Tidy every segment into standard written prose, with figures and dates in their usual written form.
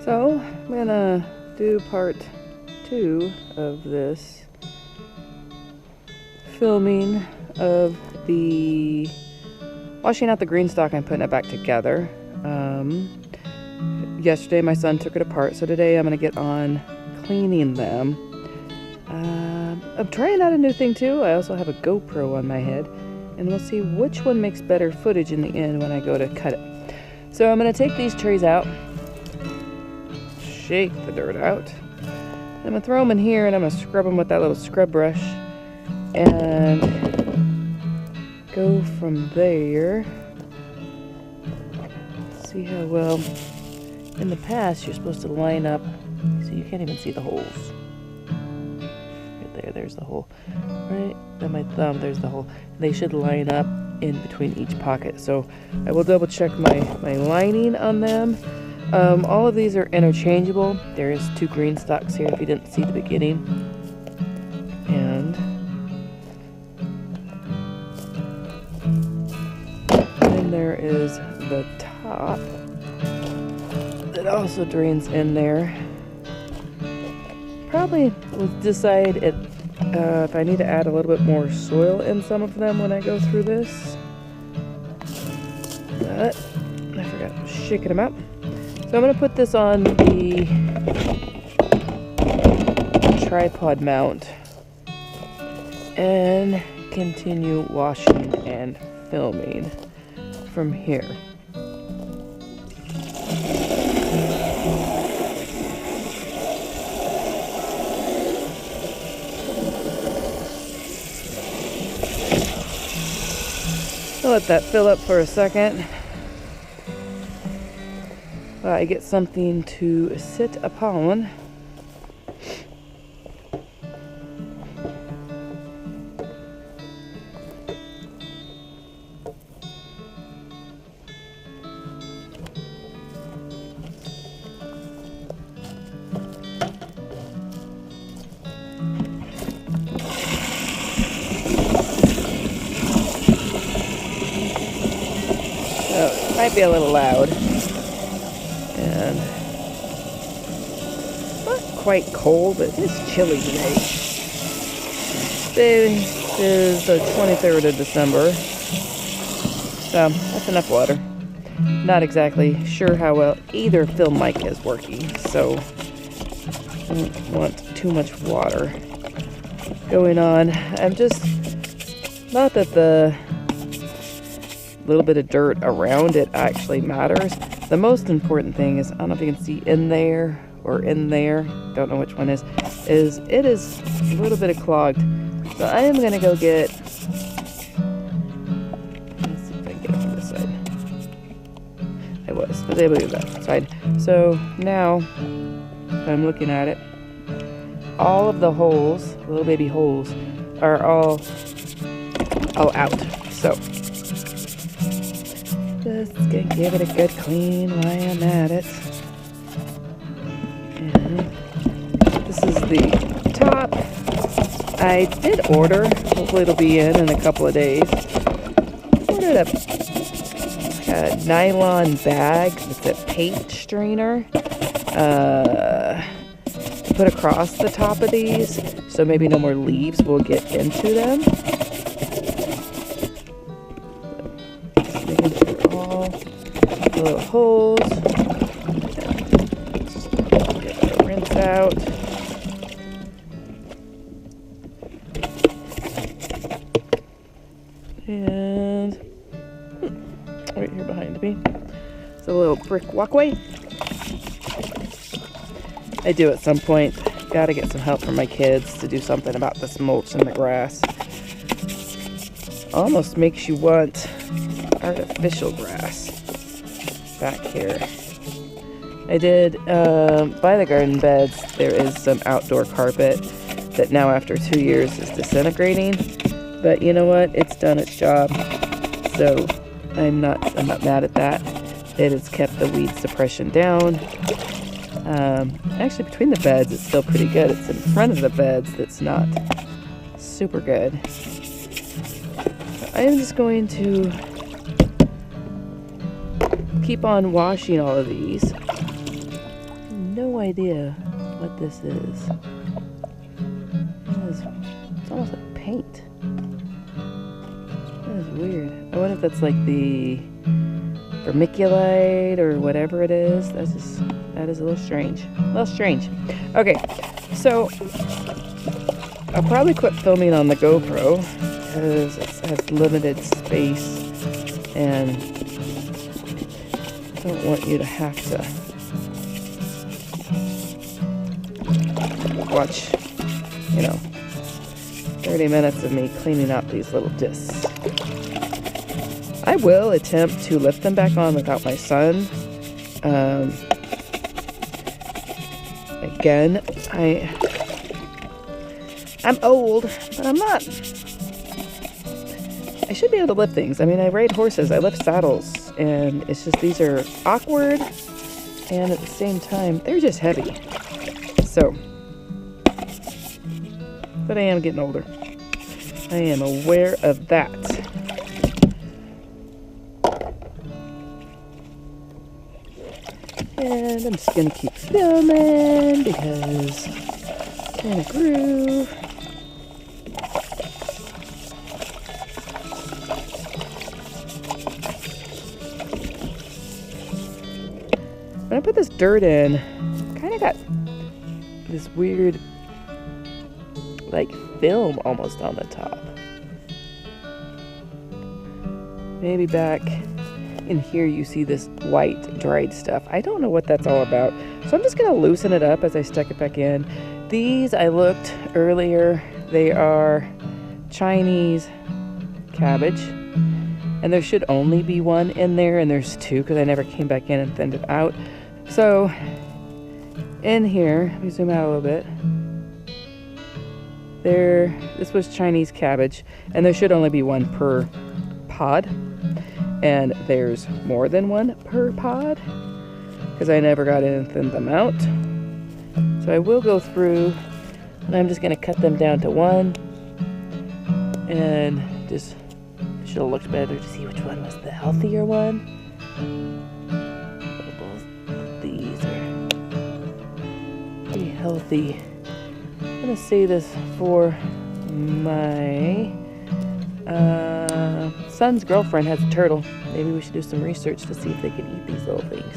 So I'm gonna do part 2 of this filming of the washing out the GreenStalk and putting it back together. Yesterday my son took it apart, so today I'm gonna get on cleaning them. I'm trying out a new thing too. I also have a GoPro on my head, and we'll see which one makes better footage in the end when I go to cut it. So I'm gonna take these trays out, shake the dirt out. I'm gonna throw them in here and I'm gonna scrub them with that little scrub brush and go from there. See how well. In the past, you're supposed to line up, so you can't even see the holes. Right there, there's the hole. Right at my thumb, there's the hole. They should line up in between each pocket. So I will double check my lining on them. All of these are interchangeable. There is 2 GreenStalks here if you didn't see the beginning. And then there is the top that also drains in there. Probably will decide if I need to add a little bit more soil in some of them when I go through this. But I forgot shaking them up. So I'm going to put this on the tripod mount and continue washing and filming from here. I'll let that fill up for a second. I get something to sit upon. So, it might be a little loud. And not quite cold, but it's chilly today. Today is the 23rd of December. So that's enough water. Not exactly sure how well either film mic is working, so I don't want too much water going on. I'm just, not that the little bit of dirt around it actually matters. The most important thing is, I don't know if you can see in there or in there, don't know which one is it is a little bit of clogged. So I am going to go get, let's see if I can get it from this side. I was able to get that side. So now, if I'm looking at it, all of the holes, little baby holes, are all out. So just gonna give it a good clean while I'm at it. And this is the top. I did order, hopefully it'll be in a couple of days. Ordered a nylon bag that's a paint strainer to put across the top of these, so maybe no more leaves will get into them. The little holes. Get the rinse out. And right here behind me, it's a little brick walkway. I do at some point. Gotta get some help from my kids to do something about this mulch in the grass. Almost makes you want artificial grass back here. I did by the garden beds. There is some outdoor carpet that now after 2 years is disintegrating, but you know what, it's done its job, so I'm not mad at that. It has kept the weed suppression down. Actually between the beds it's still pretty good. It's in front of the beds that's not super good. I am just going to keep on washing all of these. no idea what this is. It's almost like paint. That is weird. I wonder if that's like the vermiculite or whatever it is. That is a little strange. Okay, so I'll probably quit filming on the GoPro because it has limited space and I don't want you to have to watch, 30 minutes of me cleaning out these little discs. I will attempt to lift them back on without my son. Again, I'm old, but I'm not. I should be able to lift things. I mean, I ride horses, I lift saddles, and it's just these are awkward, and at the same time, they're just heavy. So, but I am getting older. I am aware of that. And I'm just gonna keep filming because it's in a groove. When I put this dirt in, kind of got this weird, like film almost on the top. Maybe back in here you see this white dried stuff. I don't know what that's all about. So I'm just gonna loosen it up as I stuck it back in. These, I looked earlier, they are Chinese cabbage. And there should only be one in there, and there's two because I never came back in and thinned it out. So in here, let me zoom out a little bit. This was Chinese cabbage, and there should only be one per pod. And there's more than one per pod because I never got in and thinned them out. So I will go through, and I'm just going to cut them down to one, and just should have looked better to see which one was the healthier one. Both of these are pretty healthy. I'm going to save this for my son's girlfriend has a turtle. Maybe we should do some research to see if they can eat these little things.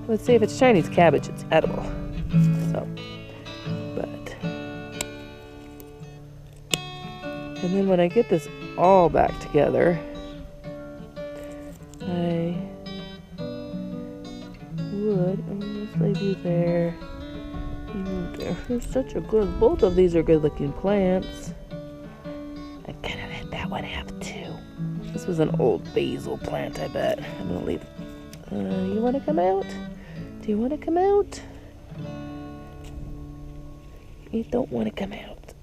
Let's see if it's Chinese cabbage, it's edible. So, and then when I get this all back together, I would, let's leave you there. There's such a good, both of these are good looking plants. I kind of let that one have two. This was an old basil plant, I bet. I'm gonna leave. You wanna come out? Do you wanna come out? You don't wanna come out.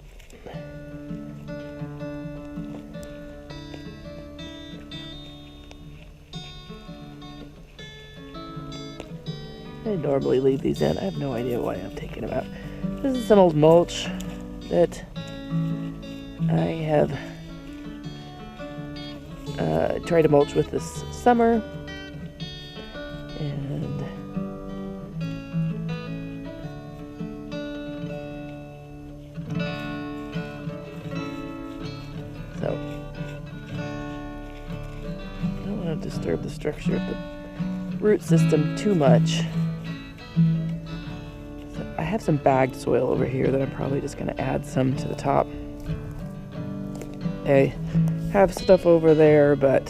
I normally leave these in. I have no idea why I'm taking them out. This is some old mulch that I have tried to mulch with this summer. And so I don't want to disturb the structure of the root system too much. I have some bagged soil over here that I'm probably just going to add some to the top. I have stuff over there, but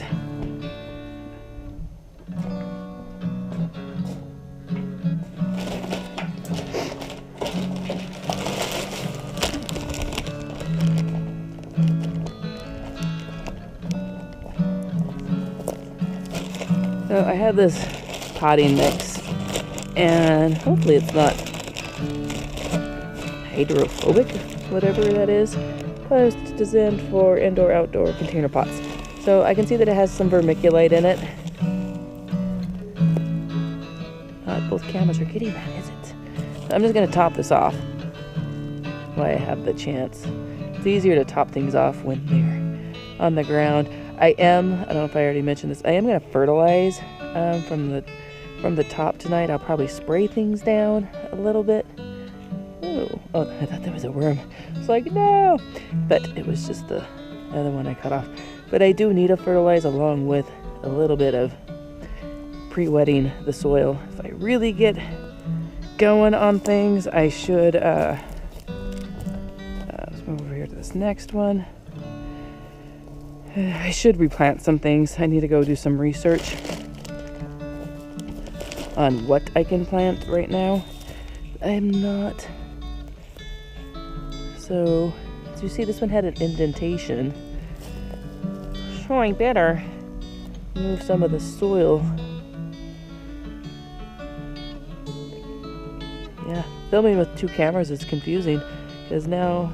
so I have this potting mix, and hopefully it's not hydrophobic, whatever that is, but it's designed for indoor-outdoor container pots. So I can see that it has some vermiculite in it. Not both cameras are getting that, is it? So I'm just going to top this off while I have the chance. It's easier to top things off when they're on the ground. I don't know if I already mentioned this, I am going to fertilize from the from the top tonight. I'll probably spray things down a little bit. Ooh. Oh, I thought there was a worm. It's like, no! But it was just the other one I cut off. But I do need to fertilize along with a little bit of pre-wetting the soil. If I really get going on things, I should, let's move over here to this next one. I should replant some things. I need to go do some research on what I can plant right now. I'm not. So, as you see, this one had an indentation. So I better move some of the soil. Yeah, filming with two cameras is confusing because now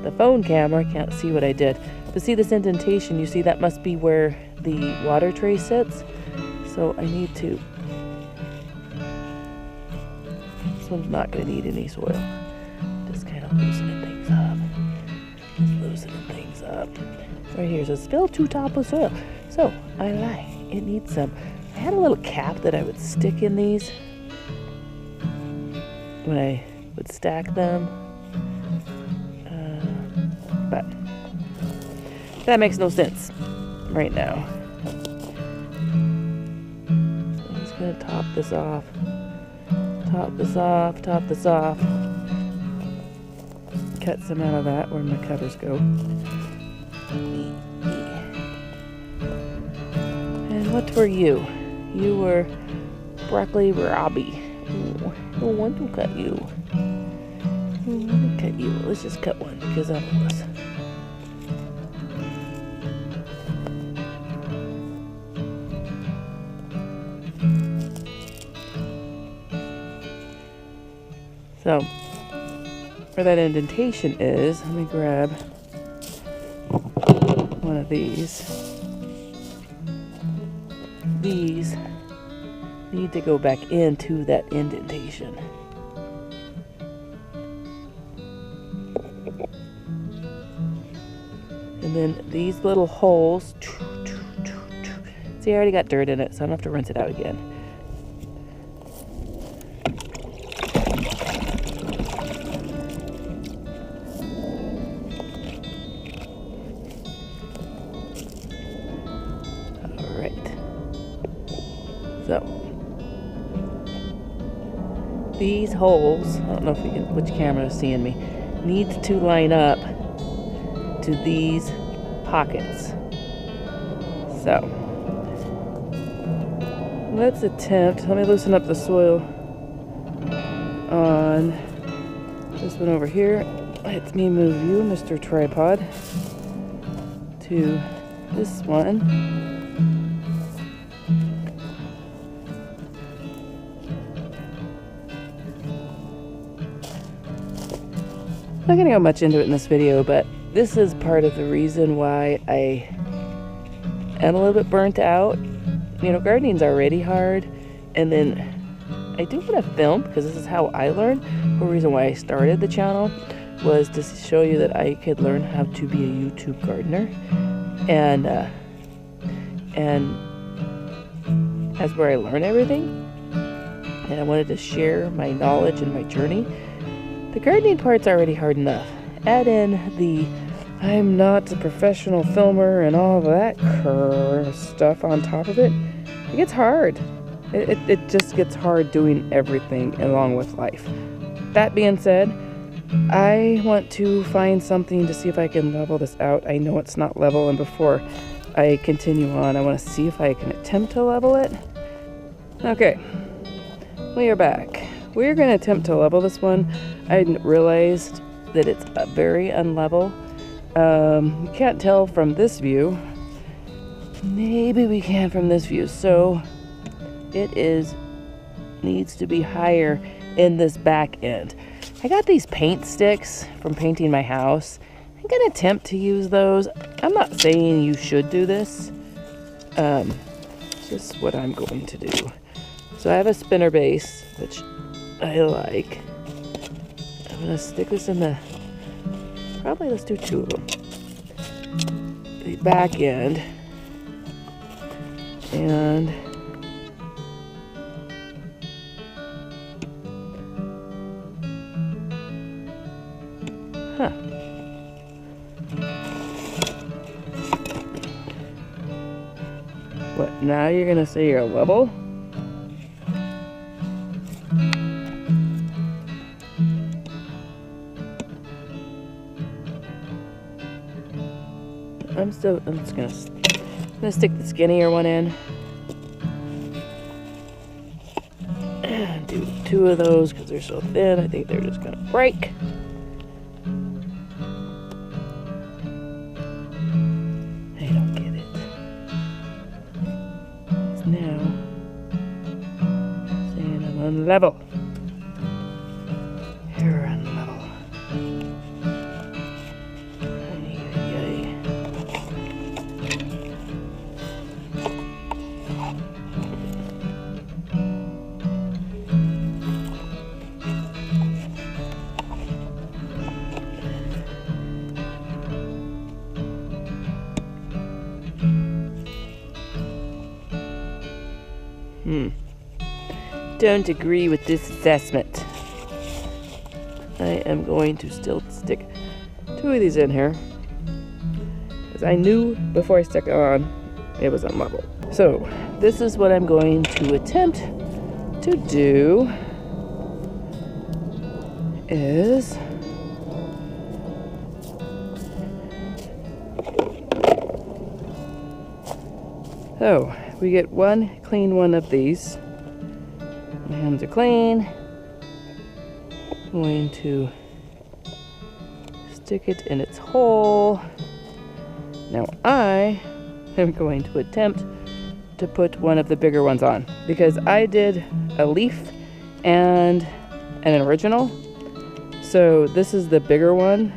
the phone camera can't see what I did. But see this indentation, you see that must be where the water tray sits. So I need to, this one's not going to need any soil. Just kind of loosening things up. Just loosening things up. Right here it says fill 2 top with soil. So I lie, it needs some. I had a little cap that I would stick in these when I would stack them. But that makes no sense right now. So I'm just going to top this off. Top this off, top this off. Cut some out of that where my cutters go. And what were you? You were broccoli Robbie. Ooh, I don't want to cut you. Let me cut you. Let's just cut one because I'm less. So, where that indentation is, let me grab one of these. These need to go back into that indentation. And then these little holes, see, I already got dirt in it, so I don't have to rinse it out again. So, these holes, I don't know if you can, which camera is seeing me, needs to line up to these pockets. So, let's attempt, let me loosen up the soil on this one over here. Let me move you, Mr. Tripod, to this one. I'm not going to go much into it in this video, but this is part of the reason why I am a little bit burnt out. You know, gardening's already hard, and then I do want to film because this is how I learn. The reason why I started the channel was to show you that I could learn how to be a YouTube gardener, and that's where I learn everything, and I wanted to share my knowledge and my journey. The gardening part's already hard enough. Add in the I'm not a professional filmer and all of that stuff on top of it. It gets hard. It just gets hard doing everything along with life. That being said, I want to find something to see if I can level this out. I know it's not level, and before I continue on, I want to see if I can attempt to level it. Okay, we are back. We're going to attempt to level this one. I realized that it's very unlevel. You can't tell from this view. Maybe we can from this view. So it needs to be higher in this back end. I got these paint sticks from painting my house. I'm going to attempt to use those. I'm not saying you should do this. It's just what I'm going to do. So I have a spinner base, which I like. I'm going to stick this in the, probably let's do 2 of them. The back end. And Now you're gonna say you're level? I'm just gonna stick the skinnier one in. And do 2 of those because they're so thin. I think they're just gonna break. I don't get it. It's now saying I'm unlevel. You're unlevel. Don't agree with this assessment. I am going to still stick 2 of these in here because I knew before I stuck it on it was unlevel. So this is what I'm going to attempt to do is so we get 1 clean one of these. My hands are clean. I'm going to stick it in its hole. Now I am going to attempt to put one of the bigger ones on because I did a leaf and an original. So this is the bigger one.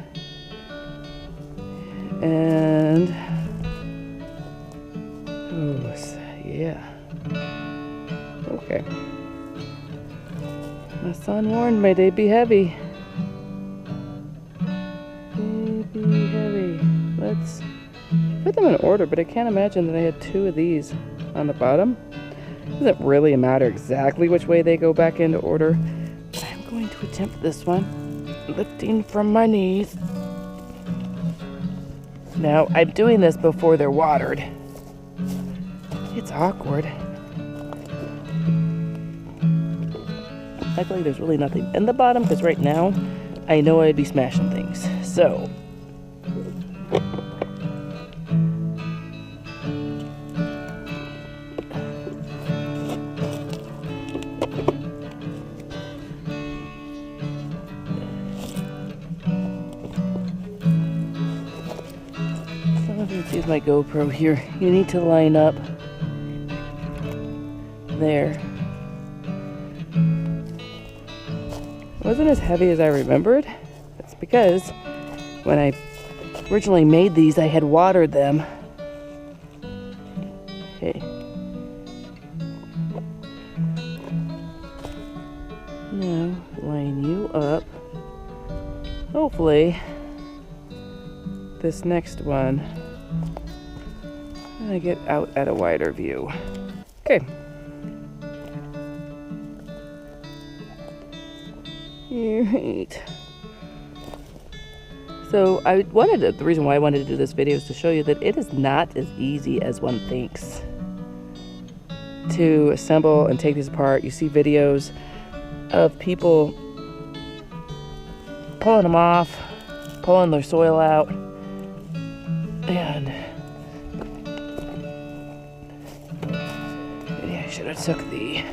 And oh, yeah. Okay. My son warned me they'd be heavy. They'd be heavy. Let's put them in order, but I can't imagine that I had 2 of these on the bottom. It doesn't really matter exactly which way they go back into order. But I'm going to attempt this one, lifting from my knees. Now, I'm doing this before they're watered. It's awkward. Luckily, there's really nothing in the bottom because right now, I know I'd be smashing things. So, let's use my GoPro here. You need to line up there. It wasn't as heavy as I remembered. That's because when I originally made these, I had watered them. Okay. Now, line you up. Hopefully, this next one, I get out at a wider view. Okay. Alright. So the reason why I wanted to do this video is to show you that it is not as easy as one thinks to assemble and take these apart. You see videos of people pulling them off, pulling their soil out, and maybe I should have took the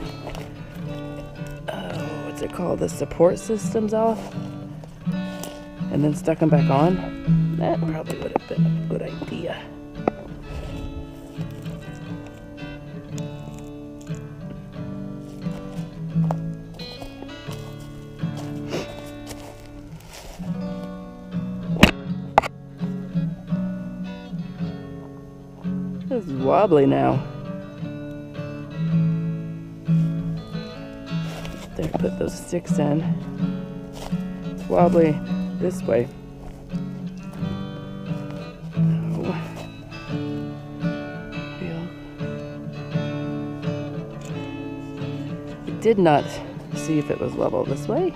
what's it called, the support systems off and then stuck them back on. That probably would have been a good idea. This is wobbly now. There, put those sticks in. It's wobbly this way. Oh. I did not see if it was level this way,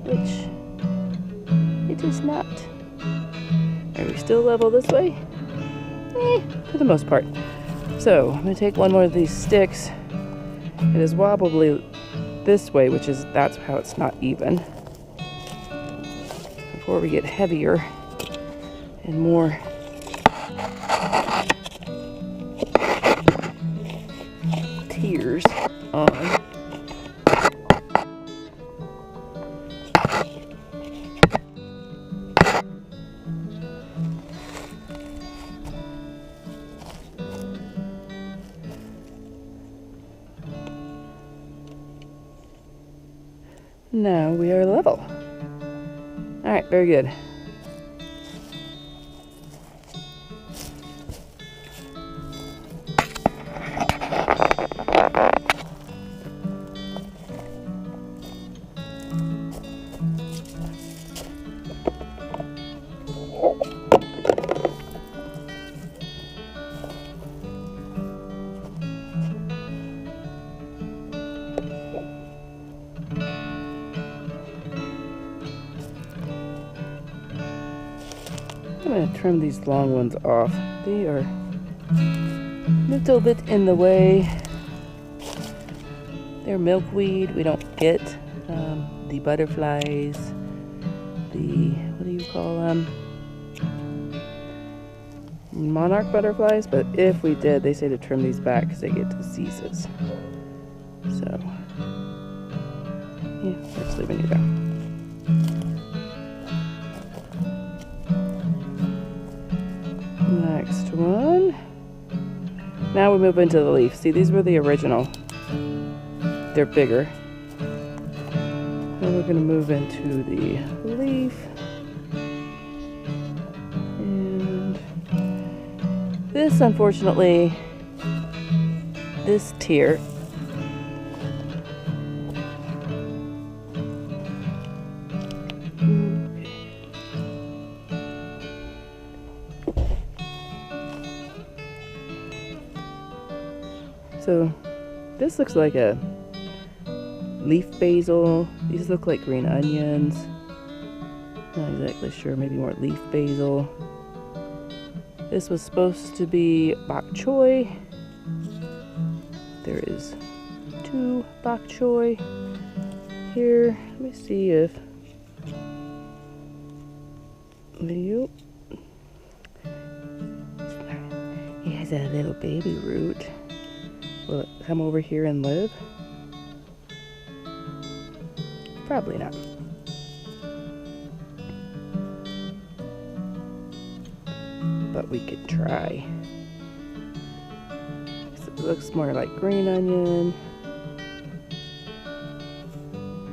which it is not. Are we still level this way? For the most part. So I'm going to take one more of these sticks. It is wobbly this way, that's how it's not even. Before we get heavier and more tears on. Now we are level. All right, very good. I'm going to trim these long ones off. They are a little bit in the way. They're milkweed. We don't get the butterflies, what do you call them? Monarch butterflies, but if we did, they say to trim these back because they get diseases. So, yeah, we're just leaving you down. Next one. Now we move into the leaf. See, these were the original. They're bigger. Now we're going to move into the leaf. And this, unfortunately, this tier so this looks like a leaf basil. These look like green onions. Not exactly sure, maybe more leaf basil. This was supposed to be bok choy. There is 2 bok choy here. Let me see if he has a little baby root. Will it come over here and live? Probably not. But we could try. So it looks more like green onion.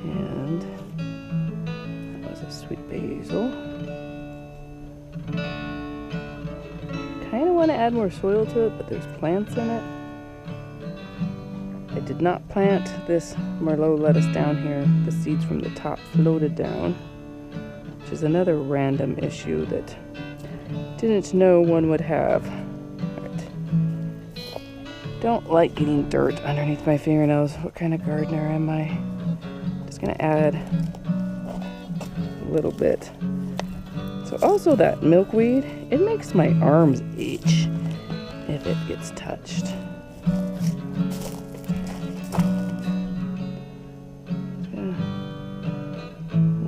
And that was a sweet basil. Kind of want to add more soil to it, but there's plants in it. I did not plant this Merlot lettuce down here. The seeds from the top floated down, which is another random issue that didn't know one would have. Right. Don't like getting dirt underneath my fingernails. What kind of gardener am I? Just gonna add a little bit. So also that milkweed, it makes my arms itch if it gets touched.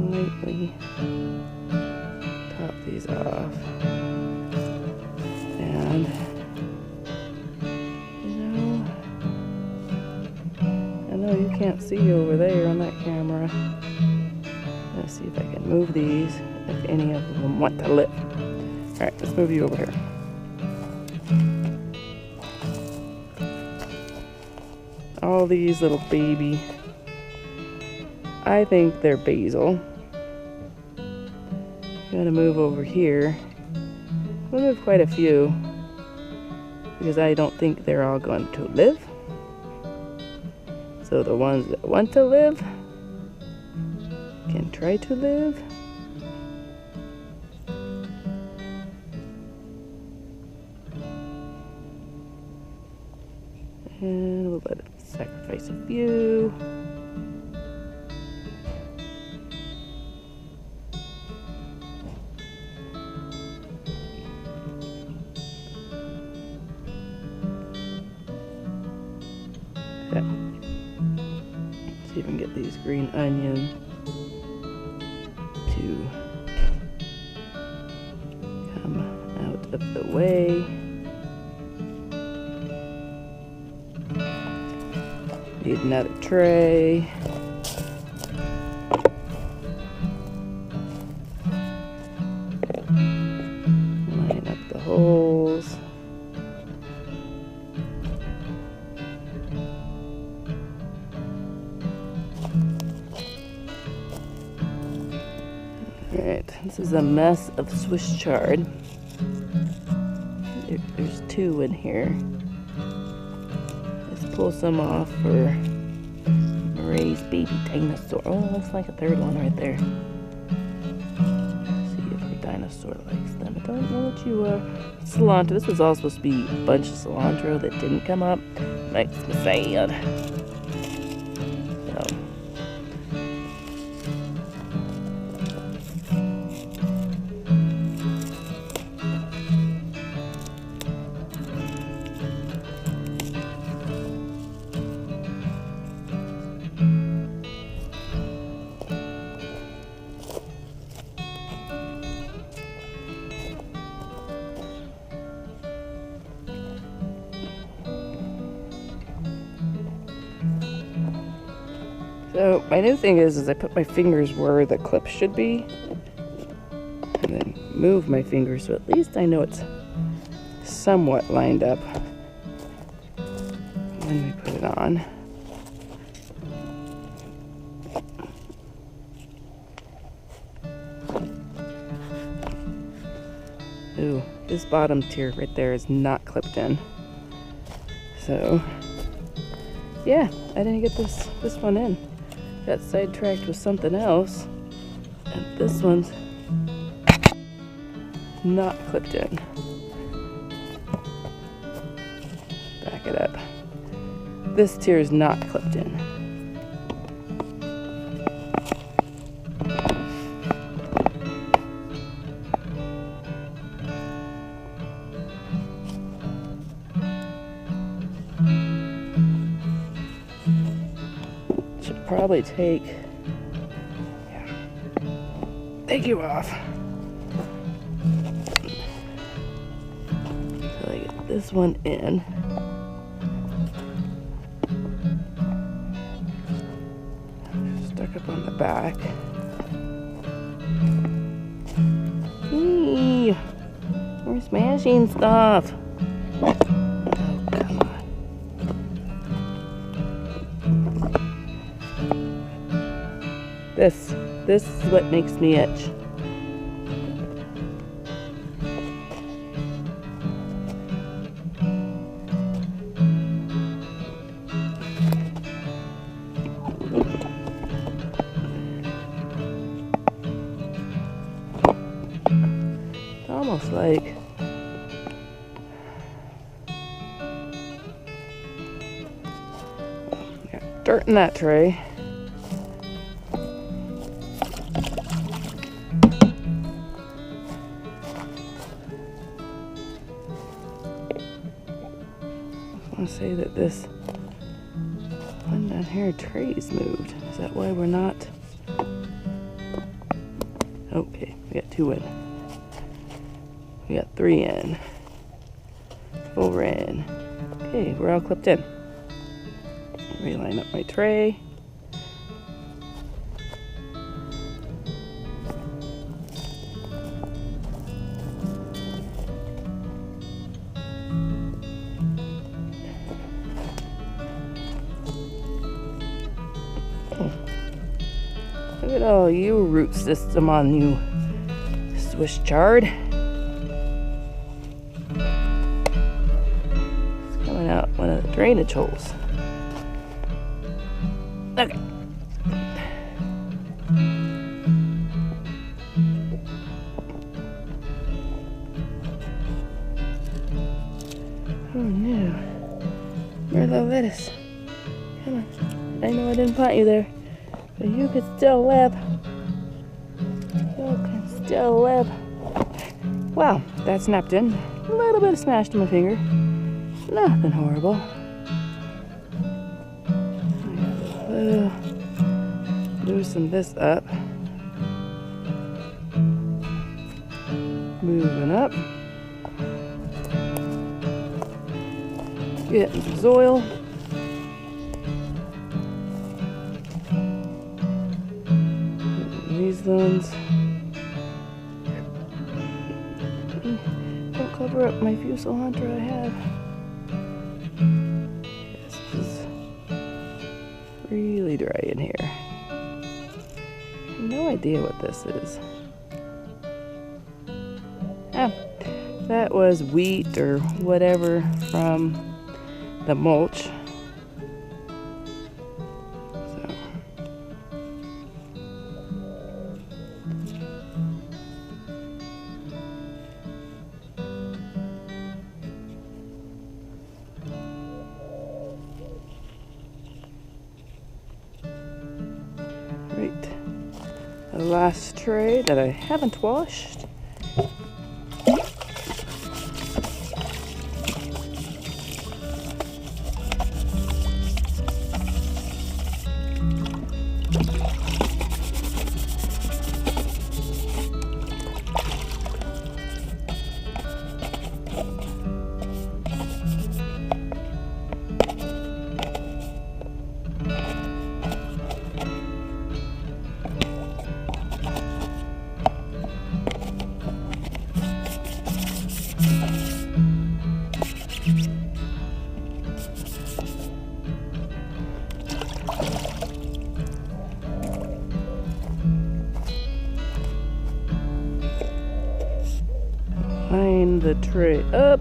Lightly top these off, and I know you can't see over there on that camera. Let's see if I can move these, if any of them want to live. Alright, let's move you over here. All these little baby, I think they're basil. I'm gonna move over here. I'm gonna move quite a few because I don't think they're all going to live. So the ones that want to live can try to live. And we'll let it sacrifice a few. See if we can get these green onions to come out of the way. Need another tray. Line up the holes. Alright, this is a mess of Swiss chard. There's two in here. Let's pull some off for Marie's baby dinosaur. Oh, looks like a third one right there. Let's see if her dinosaur likes them. I don't know what you are. Cilantro. This was all supposed to be a bunch of cilantro that didn't come up. Makes me sad. So. So my new thing is I put my fingers where the clip should be and then move my fingers so at least I know it's somewhat lined up when we put it on. Ooh, this bottom tier right there is not clipped in. So yeah, I didn't get this one in. Got sidetracked with something else, and this one's not clipped in. Back it up. This tier is not clipped in. Probably take you off. So I get this one in. Stuck up on the back. Eee, we're smashing stuff. This is what makes me itch. It's almost like got dirt in that tray. I say that this one down here tray's moved. Is that why we're not? Okay, we got 2 in. We got 3 in. 4 in. Okay, we're all clipped in. Reline up my tray. Look at all you root system on you Swiss chard. It's coming out one of the drainage holes. Okay. Oh no. Merlot lettuce. Come on. I know I didn't plant you there. But you can still live. You can still live. Wow, that snapped in. A little bit smashed in my finger. Nothing horrible. loosen this up. Moving up. Getting some soil. These ones. Don't cover up my fusel hunter I have. This is really dry in here. No idea what this is. Ah, that was wheat or whatever from the mulch. So. Right. The last tray that I haven't washed. Line the tray up.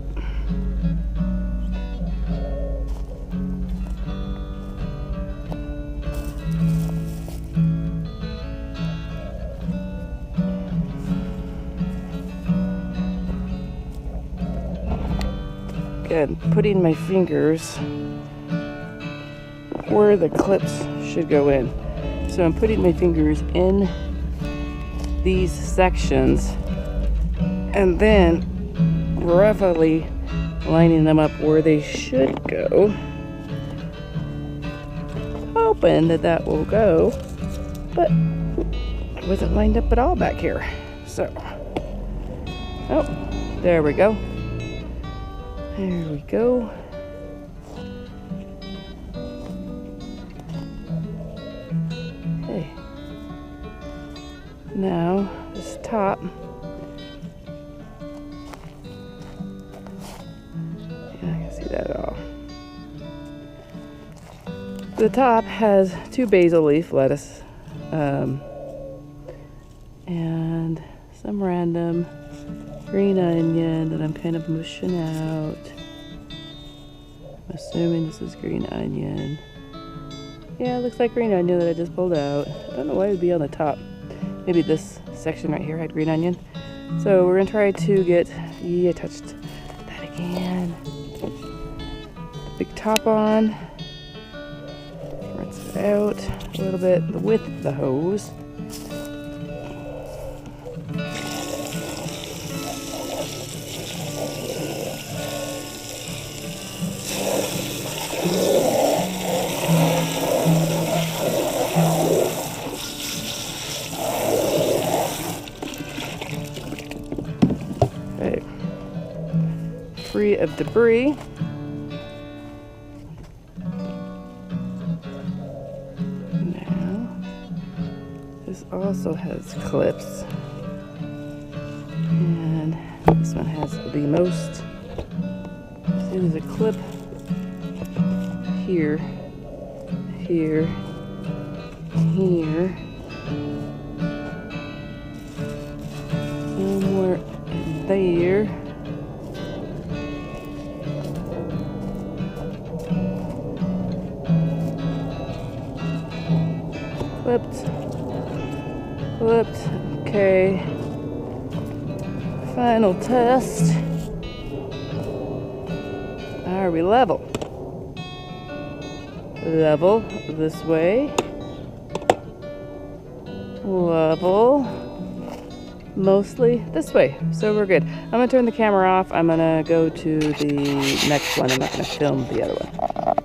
Again, putting my fingers where the clips should go in. So I'm putting my fingers in these sections and then roughly lining them up where they should go, hoping that that will go, but it wasn't lined up at all back here. So, oh, there we go. There we go. Okay. Now, this top. That at all. The top has 2 basil leaf lettuce and some random green onion that I'm kind of mushing out. I'm assuming this is green onion. Yeah, it looks like green onion that I just pulled out. I don't know why it would be on the top. Maybe this section right here had green onion. So we're gonna try to get, I touched that again. Big top on, rinse it out a little bit with the hose. Okay. Free of debris. This also has clips, and this one has the most. See, there's a clip here, here, here, somewhere in there. Clipped. Okay. Final test. Are we level? Level this way. Level mostly this way. So we're good. I'm gonna turn the camera off. I'm gonna go to the next one. I'm not gonna film the other one.